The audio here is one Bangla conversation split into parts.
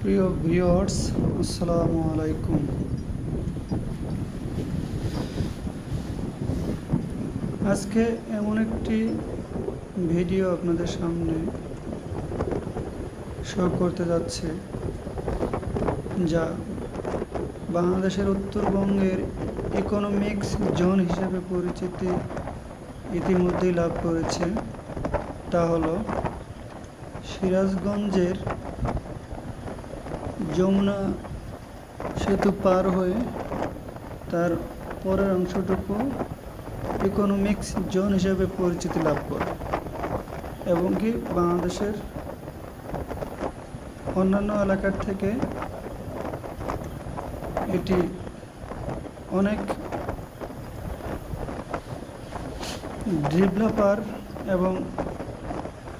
প্রিয় ভিউয়ার্স, আসসালামু আলাইকুম। আজকে এমন একটি ভিডিও আপনাদের সামনে শো করতে যাচ্ছে যা বাংলাদেশের উত্তরবঙ্গের ইকোনমিক্স জোন হিসেবে পরিচিতি ইতিমধ্যেই লাভ করেছে। তা হলো সিরাজগঞ্জের যমুনা সেতু পার হয়ে তার পরের অংশটুকু ইকোনমিক্স জোন হিসেবে পরিচিতি লাভ করে এবং কি বাংলাদেশের অন্যান্য এলাকার থেকে এটি অনেক ডেভেলপার এবং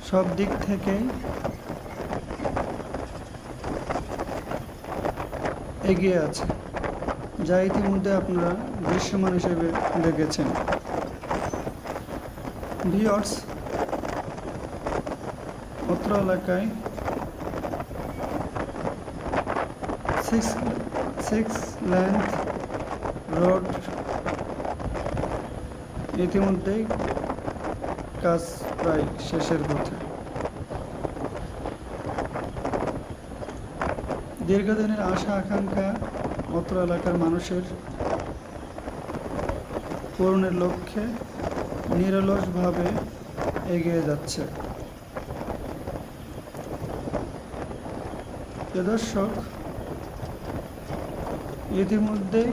সব দিক থেকেই এগিয়ে আছে, যা ইতিমধ্যে আপনারা দৃশ্যমান হিসেবে দেখেছেন। ভিউয়ার্স, অত্র এলাকায় সিক্স লেন্থ রোড ইতিমধ্যেই কাজ প্রায় শেষের পথে। দীর্ঘদিনের আশা আকাঙ্ক্ষা অত্র এলাকার মানুষের পূরণের লক্ষ্যে নিরলসভাবে এগিয়ে যাচ্ছে। দর্শক, ইতিমধ্যেই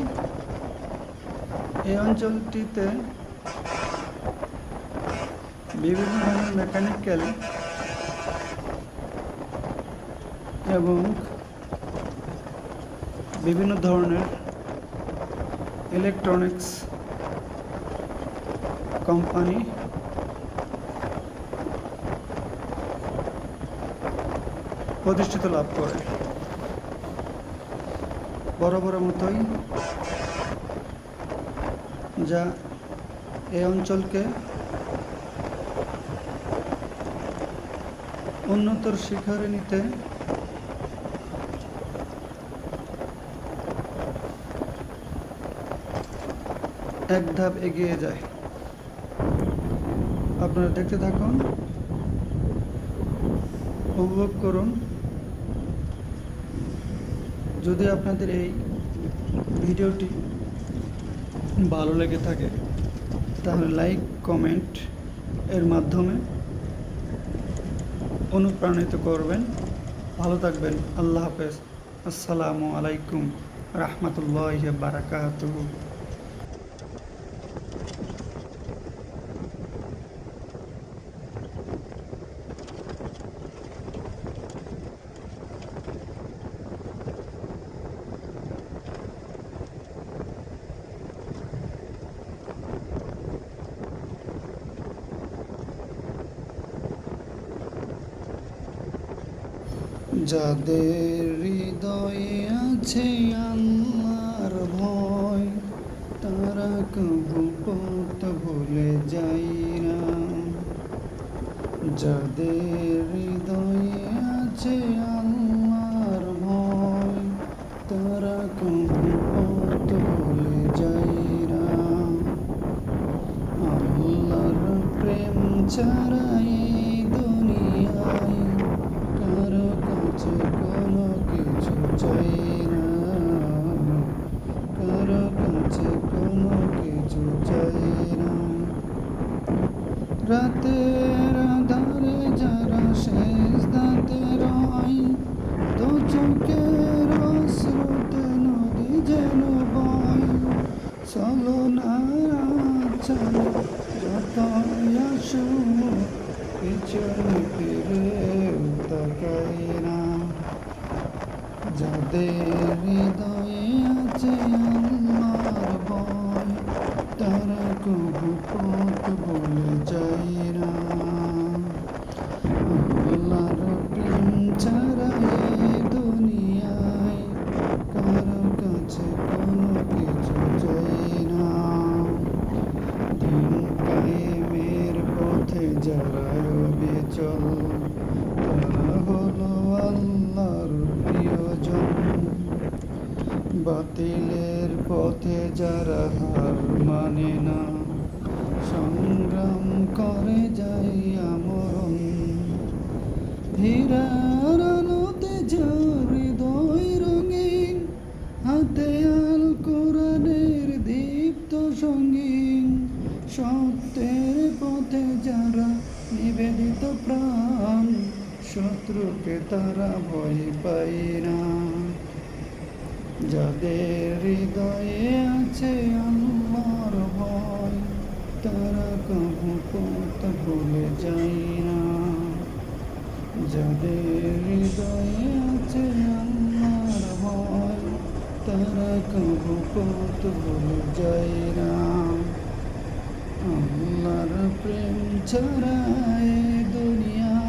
এই অঞ্চলটিতে বিভিন্ন ধরনের মেকানিক্যাল এবং বিভিন্ন ধরনের ইলেকট্রনিক্স কোম্পানি প্রতিষ্ঠিত লাভ করে। বরাবর মতোই যা এই অঞ্চলকে উন্নতর শিখরে নিতে এক ধাপ এগিয়ে যায়। আপনারা দেখতে থাকুন, উপভোগ করুন। যদি আপনাদের এই ভিডিওটি ভালো লেগে থাকে তাহলে লাইক কমেন্ট এর মাধ্যমে অনুপ্রাণিত করবেন। ভালো থাকবেন। আল্লাহ হাফেজ। আসসালামু আলাইকুম রাহমাতুল্লাহি ওয়া বারাকাতুহু। যাদের হৃদয়ে আছে আল্লাহর ভয়, তারা কবু পথ ভুলে যায় না। যাদের হৃদয়ে আছে আল্লাহর ভয়, তারা কবু পথ ভুলে যায় না। আল্লাহর প্রেম ছাড়া এই দুনিয়ায় কারো কাছে কোনো কিছু চাই না, কারো কাছে কোনো কিছু চাই না। রাতের আধারে যারা সেজদাতে রয়, দু চোখের স্রোতে নদী যেন বয়। চলো না চলো যতই আসুক, পিছনে ফিরেও তাকাই না। যাদের হৃদয়ে আছে আল্লাহর ভয়, তারা কবু পথ ভুলে যায় না। আল্লাহর প্রেম ছাড়া এই দুনিয়ায় কারো কাছে কোনো কিছু চাই না। দিন কায়েমের পথে যারা অবিচল, তারা হলো আল্লাহর প্রিয় বাতিলের পথে যারা হার মানে না, সংগ্রাম করে যাই আমরণ। হীরার আলোতে যার হৃদয় রঙিন, হাতে আল কোরআনের দীপ্ত সঙ্গীন। সত্যের পথে যারা নিবেদিত প্রাণ, শত্রুকে তারা ভয় পায় না। যাদের হৃদয়ে আছে আল্লাহর ভয়, তারা কভু পথ ভুলে যায় না। যাদের হৃদয়ে আছে আল্লাহর ভয়, তারা কভু পথ ভুলে যায় না। আল্লাহর প্রেম ছাড়া এ দুনিয়া